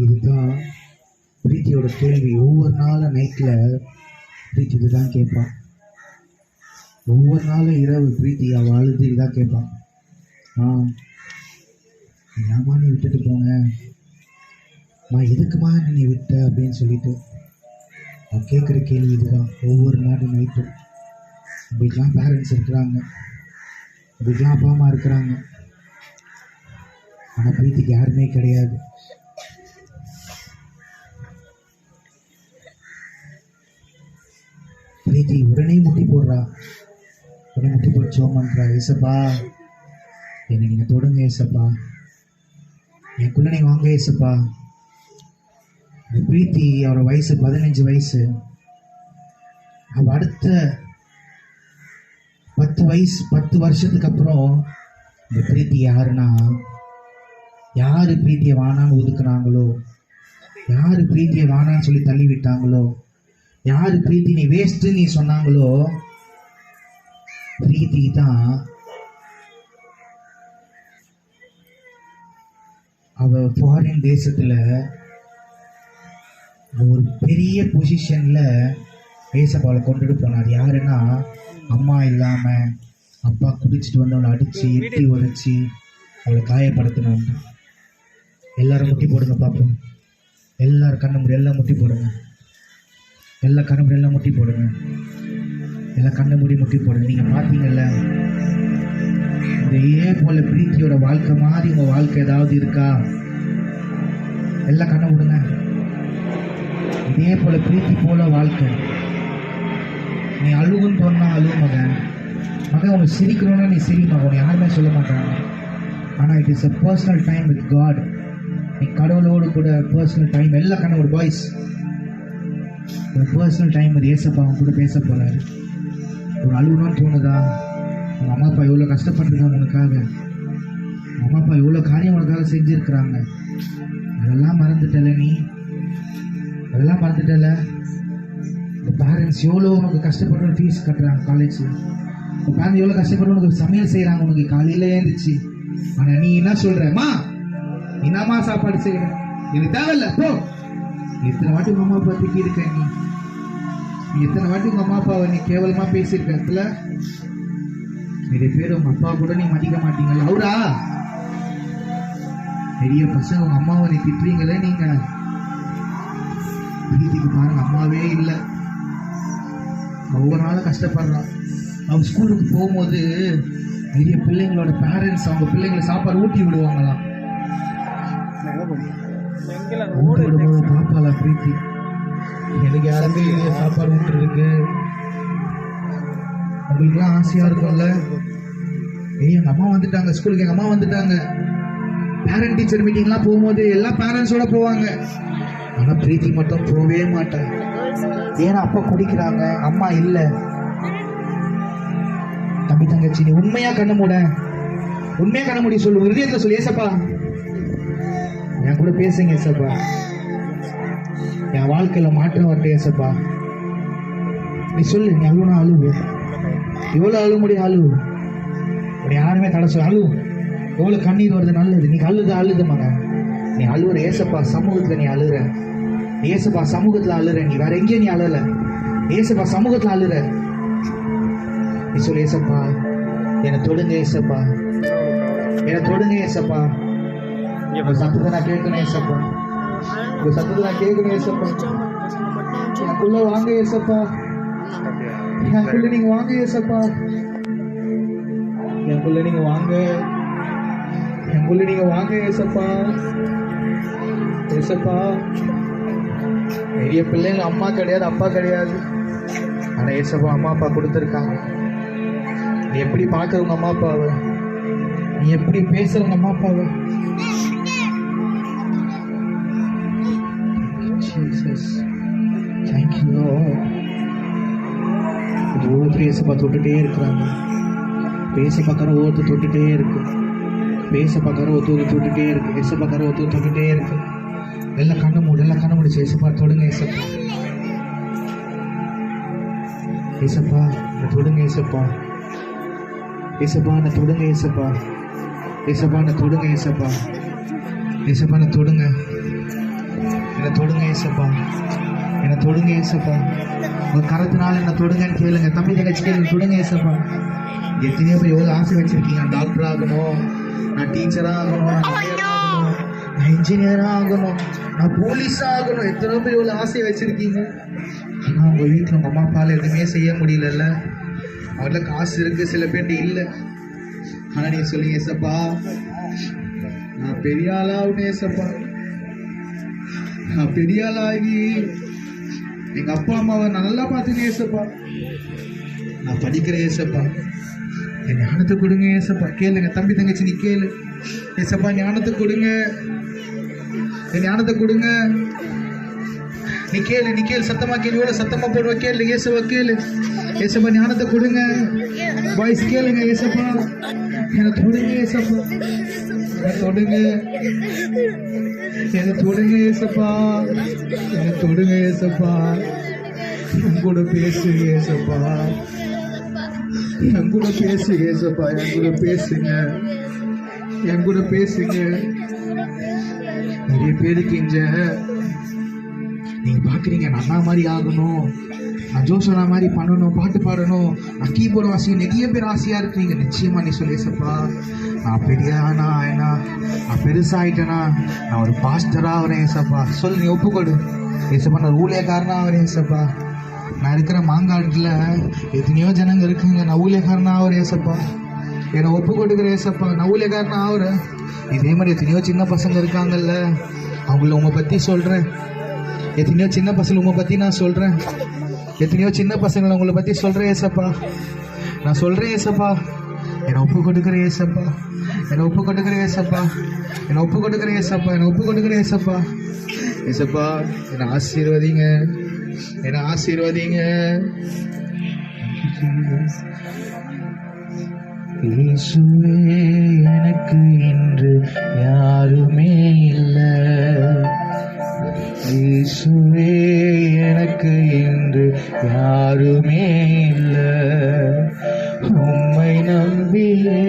இதுதான் பிரீத்தியோட கேள்வி. ஒவ்வொரு நாளும் நைட்டில் பிரீத்தி இதுதான் கேட்பான். ஒவ்வொரு நாளும் இரவு பிரீத்தி அவள் அழுது இதான் கேட்பான். ஏமா நீ விட்டுட்டு போங்க, எதுக்குமா நீ விட்ட அப்படின்னு சொல்லிட்டு அவன் கேட்குற கேள்வி இதுதான் ஒவ்வொரு நாளும் நைட்டும். உங்களுக்கெல்லாம் பேரண்ட்ஸ் இருக்கிறாங்க, உங்களுக்கெல்லாம் அப்பா அம்மா இருக்கிறாங்க, ஆனால் பிரீத்திக்கு யாருமே கிடையாது. பிரீத்தி உடனே முட்டி போடுறா, உடனே முட்டி போட்டு சோமன்றா, ஏசப்பா என்னை நீங்கள் தொடுங்க ஏசப்பா, எனக்குள்ள நீங்கள் வாங்க ஏசப்பா. பிரீத்தி அவரோட வயசு 15 வயசு. அவள் அடுத்த 10 வருஷத்துக்கு அப்புறம் இந்த பிரீத்தி யாருன்னா, யாரு பிரீத்தியை வானான்னு ஒதுக்குனாங்களோ, யாரு பிரீத்தியை வானான்னு சொல்லி தள்ளி விட்டாங்களோ, யாரு பிரீத்தி நீ வேஸ்ட் நீ சொன்னாங்களோ, பிரீத்தி தான் அவ ஃபாரின் தேசத்துல ஒரு பெரிய பொசிஷன்ல ஏசப்பாவை கொண்டுட்டு போனார். யாருன்னா, அம்மா இல்லாம அப்பா குடிச்சிட்டு வந்து அவளை அடிச்சு எட்டி உரைச்சி அவளை காயப்படுத்தணும். எல்லாரும் முட்டி போடுங்க பார்ப்போம். எல்லாரும் கண்ண முடி எல்லாம் முட்டி போடுங்க. எல்லா கண்ண முடி எல்லாம் முட்டி போடுங்க. எல்லாம் கண்ண மூடி முட்டி போடுங்க. நீங்க பார்த்தீங்கல்ல, இதே போல பிரீத்தியோட வாழ்க்கை மாதிரி உங்க வாழ்க்கை ஏதாவது இருக்கா? எல்லாம் கண்ண விடுங்க. இதே போல பிரீத்தி போல வாழ்க்கை. நீ அழுகுன்னு சொன்னா அழுவு மகன், உனக்கு சிரிக்கணும்னா நீ சிரி மகன், உன்னை யாருமே சொல்ல மாட்டாங்க. ஆனால் it is a personal time with God. நீ கடவுளோடு கூட பர்சனல் டைம். எல்லாம் கண்ண ஒரு பாய்ஸ், ஒரு பர்சனல் டைம் அது ஏசப்பா அவன் கூட பேச போறாரு. ஒரு அழுகணும்னு தோணுதா? உங்கள் அம்மா அப்பா எவ்வளோ கஷ்டப்பட்டுருக்காங்க உனக்காக, அம்மா அப்பா எவ்வளோ காரியம் உனக்காக செஞ்சுருக்குறாங்க. அதெல்லாம் மறந்துட்டல நீ, அதெல்லாம் மறந்துட்டல. உங்கள் பேரண்ட்ஸ் எவ்வளோ உனக்கு கஷ்டப்பட்டு ஃபீஸ் கட்டுறாங்க காலேஜில், உங்கள் பேரண்ட்ஸ் எவ்வளோ கஷ்டப்பட்டு உனக்கு சமையல் செய்கிறாங்க உனக்கு காலையில் ஏந்துச்சு. ஆனால் நீ என்ன சொல்கிறம்மா, என்னம்மா சாப்பாடு செய்கிறேன், எனக்கு தேவையில்ல போ. எத்தனை வாட்டி உங்கள் அம்மா அப்பா திக்கி இருக்க நீ எத்தனை வாட்டி உங்கள் அம்மா அப்பாவை நீ கேவலமாக பேசியிருக்க இடத்துல. நிறைய பேர் உங்கள் அப்பா கூட நீ மதிக்க மாட்டீங்கல்ல. அவரா நிறைய பசங்க உங்கள் அம்மாவை நீ திட்டுறீங்களே. நீங்கள் பிரீத்திக்கு பாருங்க, அம்மாவே இல்லை, ஒவ்வொரு நாளும் கஷ்டப்படுறான். அவன் ஸ்கூலுக்கு போகும்போது நிறைய பிள்ளைங்களோட பேரண்ட்ஸ் அவங்க பிள்ளைங்களை சாப்பாடு ஊட்டி விடுவாங்களாம். ஊட்டி விடும்போது பாப்பாளா பிரீத்தி, எனக்கு யாருமே இல்லையா சாப்பாடு ஊட்டுறதுக்கு. உங்களுக்குலாம் ஆசையா இருக்கும்ல, எங்க அம்மா வந்துட்டாங்க ஸ்கூலுக்கு, எங்க அம்மா வந்துட்டாங்க. பேரண்ட் டீச்சர் மீட்டிங்லாம் போகும்போது எல்லா பேரண்ட்ஸோட போவாங்க, ஆனா பிரீத்தி மட்டும் போகவே மாட்டாங்க. ஏன்னா அப்பா குடிக்கிறாங்க, அம்மா இல்லை. தம்பி தங்கச்சி, நீ உண்மையா கண்ண மூட, உண்மையா கண்ண மூடி சொல்லு, ஹிருதயத்துல சொல்லு, ஏசப்பா என் கூட பேசுங்க ஏசப்பா, என் வாழ்க்கையில மாற்றம் வரட்டும் ஏசப்பா. நீ சொல்லு, நீ அழுவுனா அழுவு, எவ்வளவு அழுவ முடியும் அழுவு, யாருமே தடை சொல்ல அழுவு. எவ்வளவு கண்ணீர் வருது நல்லது, நீ அழுது மகன். நீ அழுவுற ஏசப்பா சமூகத்துல, நீ அழுற ஏசப்பா சமூகத்துல அழுற, நீ வேற எங்கேயும் நீ அழல, ஏசப்பா சமூகத்துல அழுற. நீ சொல்லு, ஏசப்பா என்னை தொடுங்க ஏசப்பா, என்னை தொடுங்க ஏசப்பா, சத்தத்தை நான் கேட்கணும் ஏசப்பா, உங்க சத்தத்தை நான் கேட்கணும் ஏசப்பா, எனக்குள்ள வாங்க ஏசப்பா, எனக்குள்ள நீங்க வாங்க ஏசப்பா, எனக்குள்ள நீங்க வாங்க, எனக்குள்ள நீங்க வாங்க ஏசப்பா. ஏசப்பா நிறைய பிள்ளைங்க அம்மா கிடையாது அப்பா கிடையாது, ஆனா ஏசப்பா அம்மா அப்பா கொடுத்துருக்காங்க. நீ எப்படி பார்க்கறவங்க அம்மா அப்பாவை, நீ எப்படி பேசுறவங்க அம்மா அப்பாவை. ஒவ்வொருத்தரும் ஏசப்பா தொட்டுட்டே இருக்கிறாங்க, பேச பார்க்கற ஒவ்வொருத்தர் தொட்டுட்டே இருக்கு, பேச பார்க்கற ஒருத்தர் தொட்டுட்டே இருக்கு, பேச பார்க்கற ஒருத்தர் தொட்டுட்டே இருக்கு. எல்லாம் கண்ண மூடு, எல்லாம் கண்ண முடிச்சு ஏசப்பா தொடுங்க ஏசப்பா, ஏசப்பா தொடுங்க ஏசப்பா, ஏசப்பா தொடுங்க ஏசப்பா, ஏசப்பா தொடுங்க ஏசப்பா, ஏசப்பா தொடுங்க. என்னை தொடுங்க ஏசப்பா, என்னை தொடுங்க ஏசப்பா, உங்க கரத்தினால என்னை தொடுங்கன்னு கேளுங்க. தம்பி தங்கச்சி கேளுங்க, தொடுங்க ஏசப்பா. எத்தனையோ பேர் எவ்வளோ ஆசை வச்சிருக்கீங்க, நான் டாக்டர் ஆகணும், நான் டீச்சராக ஆகணும், நான் lawyer ஆகணும், நான் இன்ஜினியராக ஆகணும், நான் போலீஸ் ஆகணும். எத்தனையோ பேர் எவ்வளோ ஆசையை வச்சிருக்கீங்க. ஆனால் உங்கள் வீட்டில் உங்கள் அம்மா அப்பாவில் எதுவுமே செய்ய முடியலல்ல. அவர்கிட்ட காசு இருக்குது, சில பேர்ட்டு இல்லை. ஆனால் நீங்கள் சொல்லுங்க ஏசப்பா, நான் பெரிய ஆளாகணும் ஏசப்பா, நான் பெரிய ஆளாகி எங்கள் அப்பா அம்மாவை நல்லா பார்த்துங்க ஏசப்பா, நான் படிக்கிறேன் ஏசப்பா, என் ஞானத்தை கொடுங்க ஏசப்பா. கேளுங்க தம்பி தங்கச்சி, நீ கேளு ஏசப்பா, ஞானத்தை கொடுங்க, என் ஞானத்தை கொடுங்க. நீ கேளு, நீ கேளு, சத்தமா கேளு, எவ்வளோ சத்தமா போடுவ கேளு ஏசப்பா, கேளு ஏசப்பா, ஞானத்தை கொடுங்க. வாய்ஸ் கேளுங்க ஏசப்பா, என்னை தொடுங்க ஏசப்பா, என்னை தொடுங்க, என்னை தொடுங்க ஏசப்பா, என்னை தொடுங்க ஏசப்பா, என் கூட பேசுங்க ஏசப்பா, என் கூட பேசுங்க ஏசப்பா, என் கூட பேசுங்க, என் கூட பேசுங்க. நிறைய பேருக்கு நீங்க பாக்குறீங்க, நான் அண்ணா மாதிரி ஆகணும், நான் ஜோசனா மாதிரி பண்ணணும், பாட்டு பாடணும், நான் கீபோர்டு வாசிக்கணும், நிறைய பேர் ஆசையா இருக்கிறீங்க. நிச்சயமா நீ சொல்லு ஏசப்பா, நான் பெரியானா ஏன்னா நான் பெருசாயிட்டேனா நான் ஒரு பாஸ்டரா ஆகிறேன் ஏசப்பா. சொல்லு, நீ ஒப்புக்கொடு ஏசப்பா, நான் ஊழியக்காரனா ஆகிறேன் ஏசப்பா. நான் இருக்கிற மாங்காட்டில் எத்தனையோ ஜனங்க இருக்குங்க, நான் ஊழியக்காரனா ஆகிறேன் ஏசப்பா, என்னை ஒப்பு கொடுக்குற ஏசப்பா, நான் ஊழியக்காரனா ஆகிறேன். இதே மாதிரி எத்தனையோ சின்ன பசங்க இருக்காங்கல்ல, அவங்கள உங்களை பற்றி சொல்கிறேன். எத்தனையோ சின்ன பசங்க உங்களை பற்றி நான் சொல்கிறேன், எத்தனையோ சின்ன பசங்களை உங்களை பற்றி சொல்கிறேன் ஏசப்பா, நான் சொல்கிறேன் ஏசப்பா, என்னை ஒப்பு கொடுக்குற ஏசப்பா, என்னை ஒப்பு கொடுக்குற ஏசப்பா, என்னை ஒப்பு கொடுக்குற ஏசப்பா, என்னை ஒப்பு கொடுக்குற ஏசப்பா. ஏசப்பா, என்னை ஆசீர்வதிங்க, என்னை ஆசீர்வதிங்க. இயேசுவே, எனக்கு இன்று யாருமே இல்லை. இயேசுவே, எனக்கு இன்று யாருமே இல்லை. உம்மை நம்பியே